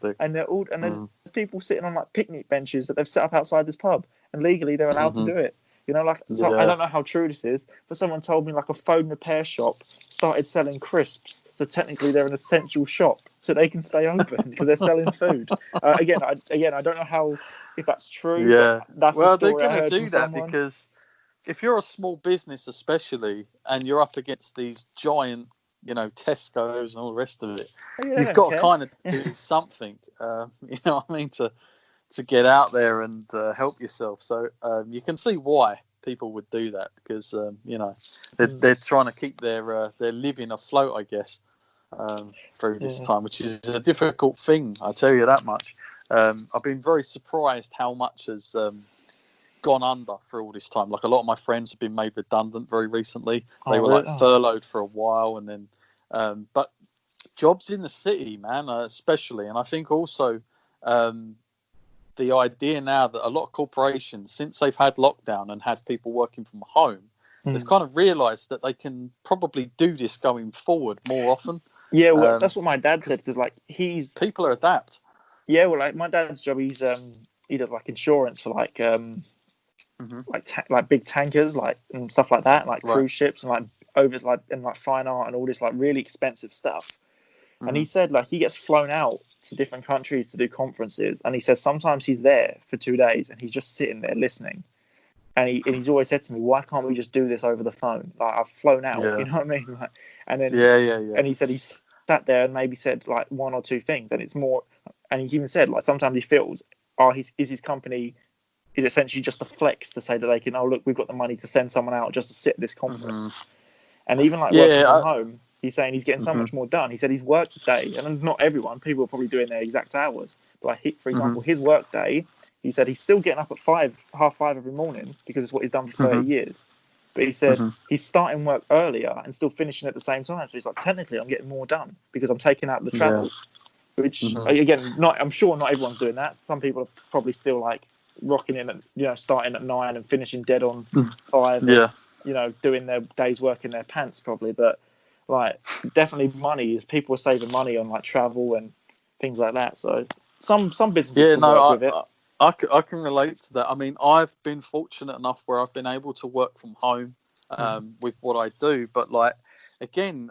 fantastic. And there's people sitting on like picnic benches that they've set up outside this pub, and legally they're allowed to do it. You know, like so I don't know how true this is, but someone told me like a phone repair shop started selling crisps, so technically they're an essential shop, so they can stay open because they're selling food. Again, I don't know if that's true. Yeah, but that's well, the they're story I going heard to do from that someone. because if you're a small business, especially, and you're up against these giant, Tesco's and all the rest of it, you've got to kind of do something, you know what I mean, to get out there and help yourself. So you can see why people would do that because, they're trying to keep their living afloat, I guess, through this time, which is a difficult thing, I tell you that much. I've been very surprised how much has gone under for all this time. Like a lot of my friends have been made redundant very recently. They were furloughed for a while, and then but jobs in the city, man, especially, and I think also the idea now that a lot of corporations, since they've had lockdown and had people working from home, they've kind of realised that they can probably do this going forward more often. Yeah, well, that's what my dad said, because like people are adapt. Yeah, well, like my dad's job, he does like insurance for like like big tankers, like and stuff like that, like cruise ships and like fine art and all this like really expensive stuff. And he said like he gets flown out to different countries to do conferences, and he says sometimes he's there for 2 days and he's just sitting there listening. And he's always said to me, why can't we just do this over the phone? Like I've flown out, you know what I mean? Like, and then and he said he sat there and maybe said like one or two things, and it's more. And he even said like sometimes he feels, his company is essentially just a flex to say that they can, look, we've got the money to send someone out just to sit at this conference. And even like working from home, he's saying he's getting so much more done. He said his work day, and not everyone, people are probably doing their exact hours, but like for example, his work day, he said he's still getting up at 5:30 every morning because it's what he's done for 30 years. But he said he's starting work earlier and still finishing at the same time. So he's like, technically, I'm getting more done because I'm taking out the travel. Which again, I'm sure not everyone's doing that. Some people are probably still like rocking in at starting at 9 and finishing dead on 5. And, doing their day's work in their pants probably. But like definitely people are saving money on like travel and things like that. So some businesses can work with it. I can relate to that. I mean, I've been fortunate enough where I've been able to work from home with what I do. But like again.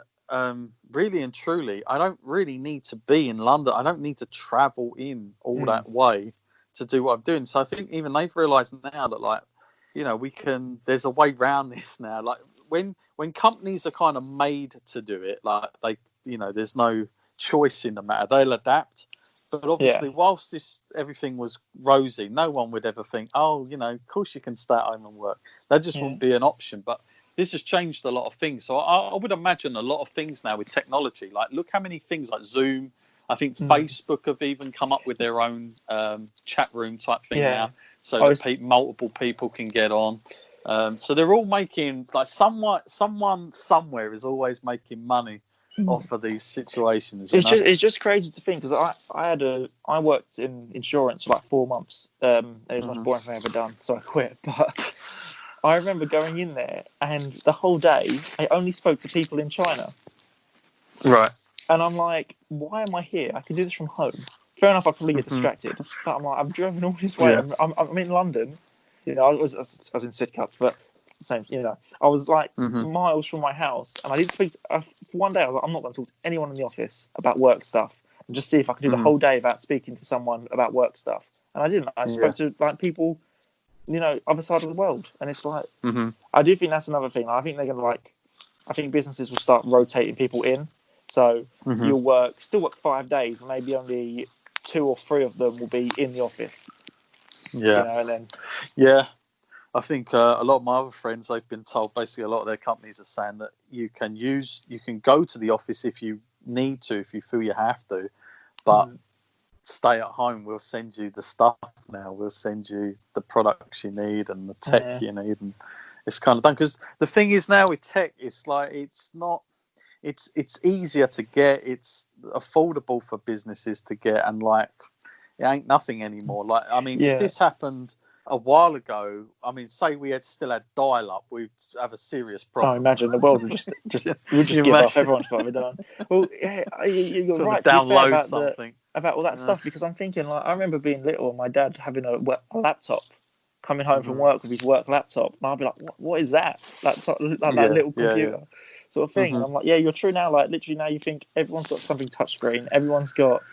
Really and truly, I don't really need to be in London. I don't need to travel in all that way to do what I'm doing. So I think even they've realised now that like, there's a way around this now. Like when companies are kind of made to do it, like there's no choice in the matter. They'll adapt. But obviously, whilst everything was rosy, no one would ever think, of course you can stay at home and work. That just wouldn't be an option. But this has changed a lot of things. So I would imagine a lot of things now with technology. Like, look how many things like Zoom. I think Facebook have even come up with their own chat room type thing now, so that multiple people can get on. So they're all making like someone somewhere is always making money off of these situations. It's just crazy to think because I worked in insurance for like 4 months. It was the most boring thing I've ever done, so I quit. But I remember going in there, and the whole day I only spoke to people in China. Right. And I'm like, why am I here? I can do this from home. Fair enough, I probably get distracted. But I'm like, I've driven all this way. Yeah. I'm in London. I was in Sidcup, but same. I was like miles from my house, and I didn't speak. For one day, I was like, I'm not going to talk to anyone in the office about work stuff, and just see if I could do the whole day without speaking to someone about work stuff. And I didn't. I spoke to like people. Other side of the world, and it's like I do think that's another thing. I think they're gonna I think businesses will start rotating people in, so you'll still work 5 days, but maybe only 2 or 3 of them will be in the office. And then I think a lot of my other friends, they've been told basically a lot of their companies are saying that you can go to the office if you need to, if you feel you have to, but stay at home. We'll send you the stuff now. We'll send you the products you need and the tech you need, and it's kind of done. Because the thing is now with tech, it's like it's easier to get. It's affordable for businesses to get, and like it ain't nothing anymore. Like I mean, if this happened a while ago, I mean, say we had still had dial-up, we'd have a serious problem. Oh, imagine the world would just give up. Everyone's got it done. Well, yeah, you're right. To be fair Download something about all that stuff, because I'm thinking, like, I remember being little and my dad having a laptop, coming home from work with his work laptop, and I'd be like, what is that laptop? Like that little computer sort of thing. And I'm like, yeah, you're true now. Like, literally now you think everyone's got something touchscreen. Everyone's got,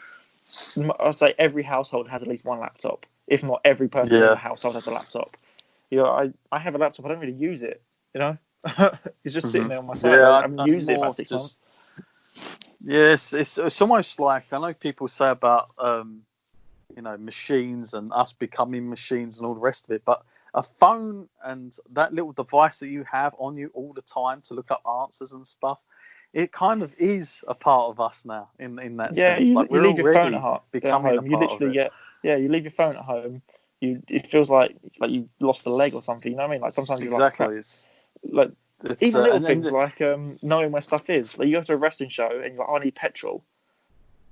I'd say every household has at least one laptop. If not every person in the household has a laptop. You know, I have a laptop. I don't really use it. You know, it's just sitting there on my side. I haven't used it in about 6 months. Yes, it's almost like, I know people say about machines and us becoming machines and all the rest of it, but a phone and that little device that you have on you all the time to look up answers and stuff, it kind of is a part of us now in that sense. You leave your phone becoming at home. You literally you leave your phone at home. It feels like you lost a leg or something. You know what I mean? Like sometimes you're like even little things like knowing where stuff is. Like you go to a wrestling show and you're like, I need petrol.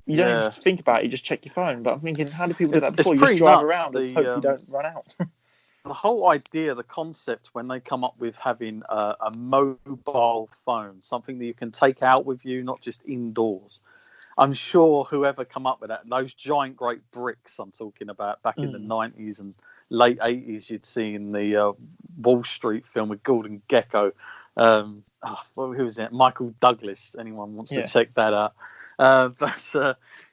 You don't even think about it. You just check your phone. But I'm thinking, how do people do that before? You just drive around and hope you don't run out. The whole idea, the concept, when they come up with having a mobile phone, something that you can take out with you, not just indoors. I'm sure whoever come up with that, those giant great bricks I'm talking about back in the 90s and late 80s, you'd see in the Wall Street film with Gordon Gekko. Who was it? Michael Douglas. Anyone wants to check that out.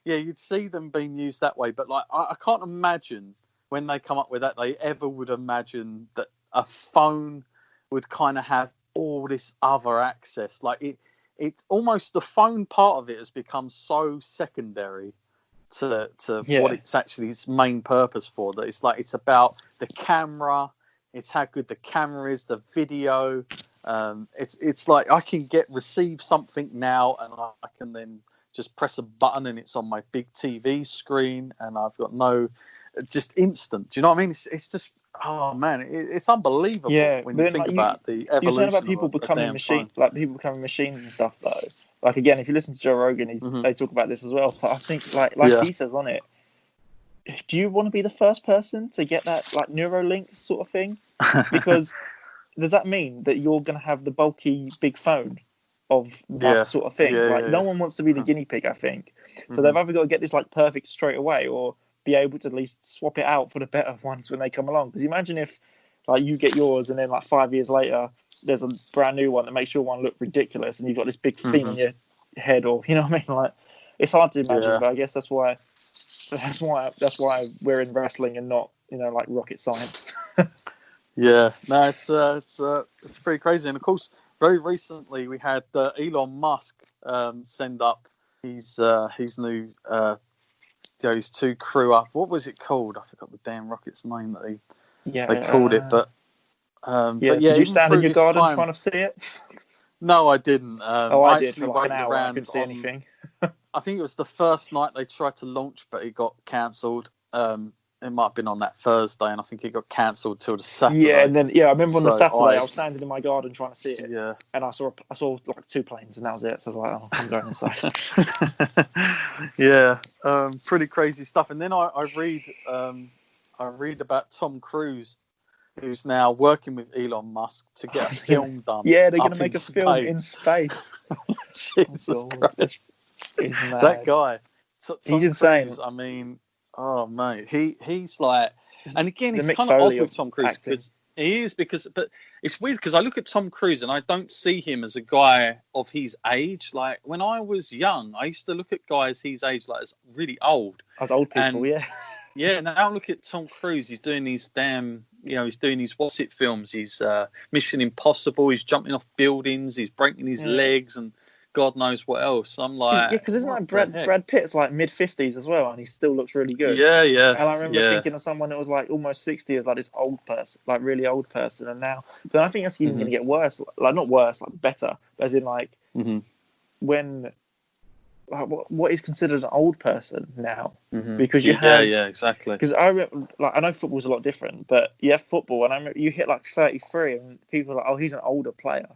You'd see them being used that way. But like, I can't imagine when they come up with that, they ever would imagine that a phone would kind of have all this other access. Like it's almost, the phone part of it has become so secondary to what it's actually its main purpose for, that it's like, it's about the camera, it's how good the camera is, the video. It's like I can receive something now and I can then just press a button and it's on my big TV screen and I've got just instant. Do you know what I mean? It's just, oh man, it's unbelievable when you think about the evolution. You're saying about people becoming machines, like people becoming machines and stuff though. Like again, if you listen to Joe Rogan, they talk about this as well. But I think like he says on it, do you want to be the first person to get that like Neuralink sort of thing? Because does that mean that you're going to have the bulky big phone of that sort of thing? No one wants to be the guinea pig, I think. So they've either got to get this like perfect straight away, or be able to at least swap it out for the better ones when they come along. Because imagine if like you get yours and then like 5 years later there's a brand new one that makes your one look ridiculous and you've got this big thing on your head, or you know what I mean? Like it's hard to imagine, but I guess that's why we're in wrestling and not, like rocket science. It's pretty crazy. And of course, very recently we had Elon Musk send up his new his two crew up. What was it called? I forgot the damn rocket's name that they called it. But did you stand in your garden trying to see it? No, I didn't. I did for like an hour. I couldn't see anything. I think it was the first night they tried to launch, but it got cancelled. It might have been on that Thursday, and I think it got cancelled till the Saturday. Yeah, and then I remember on the Saturday I was standing in my garden trying to see it. Yeah. And I saw like 2 planes, and that was it. So I was like, I'm going inside. Pretty crazy stuff. And then I read about Tom Cruise, who's now working with Elon Musk to get a film done. Yeah, they're going to make a film in space. Jesus Christ. That guy. He's insane. Cruise, I mean, oh mate, he's like, and again, it's kind of odd with Tom Cruise but it's weird because I look at Tom Cruise and I don't see him as a guy of his age. Like when I was young, I used to look at guys his age like as really old. As old people, now I look at Tom Cruise. He's doing these he's doing these what's it films. He's Mission Impossible. He's jumping off buildings. He's breaking his legs and God knows what else. I'm like, because isn't like Brad Pitt's like mid-50s as well, and he still looks really good. Yeah. And I remember thinking of someone that was like almost 60 as like this old person, like really old person, and now, but I think that's even going to get worse. Like not worse, like better. As in like when. Like, what is considered an old person now? Because you have exactly. Because I know football's a lot different, but football, and I remember you hit like 33, and people are like, oh, he's an older player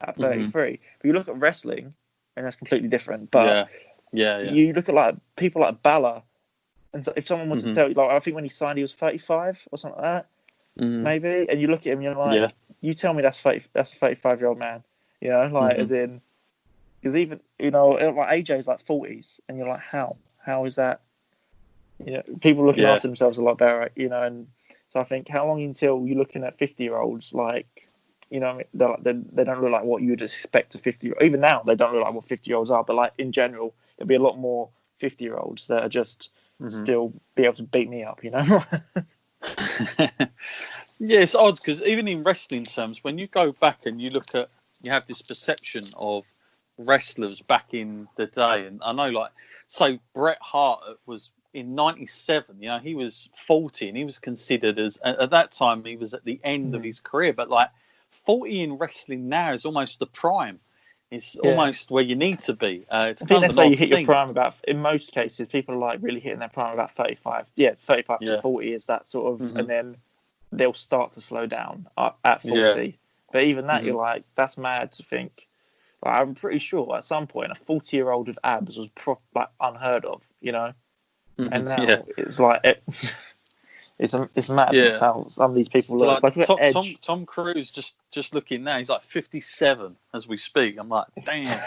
at 33. But you look at wrestling, and that's completely different. But you look at like people like Balor, and so if someone wants to tell you, like I think when he signed, he was 35 or something like that. maybe, and you look at him, you're like, Yeah. you tell me that's a 35-year-old man, you know, like as in, because even like AJ's like 40s, and you're like, how is that? You know, people looking after themselves a lot better, you know, and so I think how long until you're looking at 50-year-olds like, you know, they don't look like what you would expect a 50. Even now, they don't look like what 50-year-olds are. But like in general, there'll be a lot more 50-year-olds that are just still be able to beat me up, you know. Yeah, it's odd because even in wrestling terms, when you go back and you have this perception of wrestlers back in the day, and I know, like, so Bret Hart was in '97. You know, he was 40, and he was considered as at that time he was at the end of his career, but like 40 in wrestling now is almost the prime. It's almost where you need to be. It's I kind think of they an say you odd hit thing. your prime about, in most cases, people are like really hitting their prime about 35. Yeah, 35 to 40 is that sort of, and then they'll start to slow down at 40. Yeah. But even that, you're like, that's mad to think. Like, I'm pretty sure at some point a 40-year-old with abs was like unheard of, you know. And now it's like it's mad how some of these people look. Like Edge. Tom Cruise, just looking now, he's like 57 as we speak. I'm like, damn.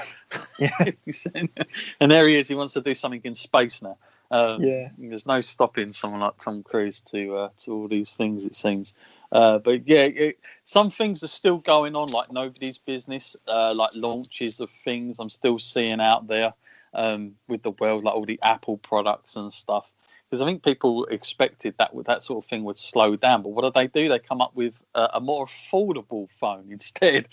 And there he is. He wants to do something in space now. There's no stopping someone like Tom Cruise to all these things, it seems. But yeah, some things are still going on, like Nobody's Business, like launches of things I'm still seeing out there with the world, like all the Apple products and stuff. Because I think people expected that sort of thing would slow down, but what do? They come up with a more affordable phone instead.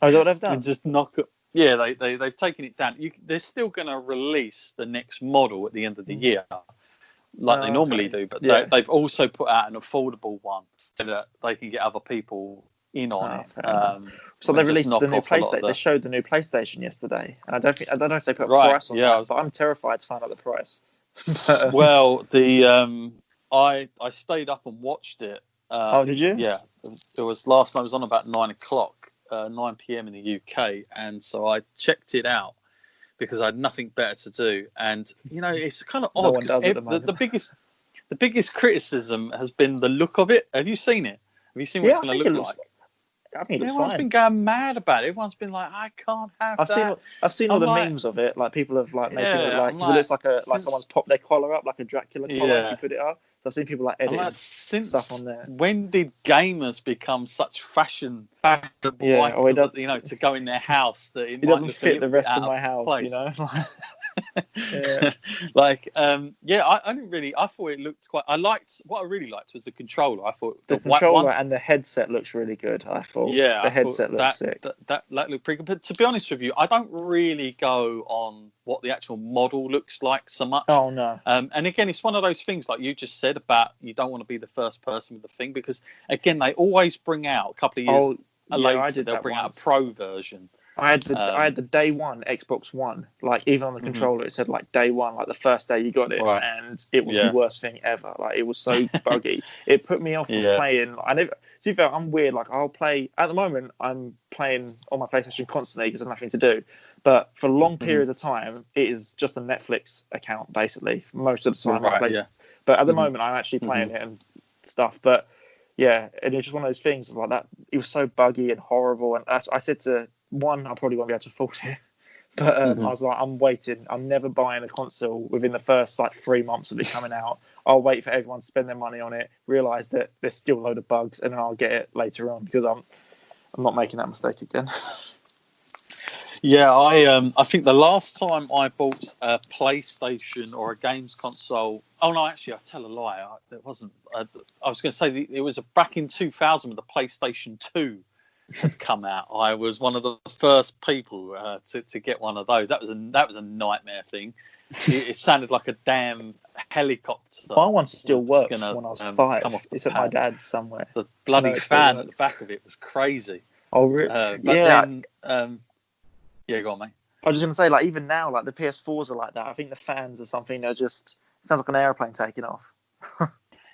Oh, is that what they've done? And just knock it. Yeah, they've taken it down. They're still going to release the next model at the end of the year, like they normally do, but they've also put out an affordable one so that they can get other people in on it. So they released the new PlayStation. They showed the new PlayStation yesterday, and I don't know if they put a price on that, but I'm terrified to find out the price. Well, I stayed up and watched it. Oh, did you? Yeah, it was last night. It was on about 9 p.m. in the UK, and so I checked it out because I had nothing better to do. And you know, it's kind of odd because the biggest criticism has been the look of it. Have you seen it? Have you seen what it's going to look like? I think everyone's been going mad about it. Everyone's been like, I can't have that. I've seen all the memes of it. Like people have like making it like, because it looks like someone's popped their collar up like a Dracula collar if you put it up. So I've seen people like edit stuff on there. When did gamers become such fashionable items, you know, to go in their house that it doesn't fit the rest of my house, place. You know? I didn't really. I thought it looked quite. What I really liked was the controller. I thought the controller and the headset looks really good. I thought the headset looks sick. That looked pretty good. But to be honest with you, I don't really go on what the actual model looks like so much. Oh no. And again, it's one of those things like you just said about you don't want to be the first person with the thing because again, they always bring out a couple of years later. They'll bring out a pro version. I had the day one Xbox One, like even on the controller it said like day one, like the first day you got it, and it was the worst thing ever. Like it was so buggy. It put me off from playing. To be fair, I'm weird. Like I'll play at the moment. I'm playing on my PlayStation constantly because there's nothing to do. But for a long period of time, it is just a Netflix account basically. Most of the time, But at the moment, I'm actually playing it and stuff. But yeah, and it's just one of those things like that. It was so buggy and horrible. And I said to one, I probably won't be able to afford it. But I was like, I'm waiting. I'm never buying a console within the first like 3 months of it coming out. I'll wait for everyone to spend their money on it, realise that there's still a load of bugs, and then I'll get it later on because I'm not making that mistake again. Yeah, I think the last time I bought a PlayStation or a games console. Oh no, actually, I tell a lie. It wasn't. I was going to say it was back in 2000 when the PlayStation 2 had come out. I was one of the first people to get one of those. That was a nightmare thing. It sounded like a damn helicopter. My one still works when I was 5. It's at my dad's somewhere. The bloody fan at the back of it was crazy. Oh really? Go on, mate. I was just going to say, like, even now, like, the PS4s are like that. I think the fans are something that just sounds like an aeroplane taking off.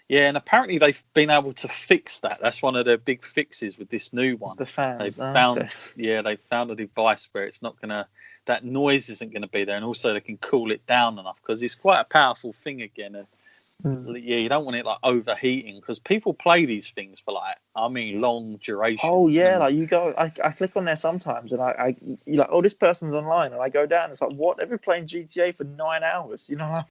Yeah, and apparently they've been able to fix that. That's one of their big fixes with this new one. It's the fans. They found a device where it's not gonna, that noise isn't gonna be there, and also they can cool it down enough because it's quite a powerful thing again. And Yeah, you don't want it like overheating, because people play these things for like, long durations. Oh yeah, like you go, I click on there sometimes, and you're like, oh, this person's online, and I go down, it's like, what? They've been playing GTA for 9 hours, you know?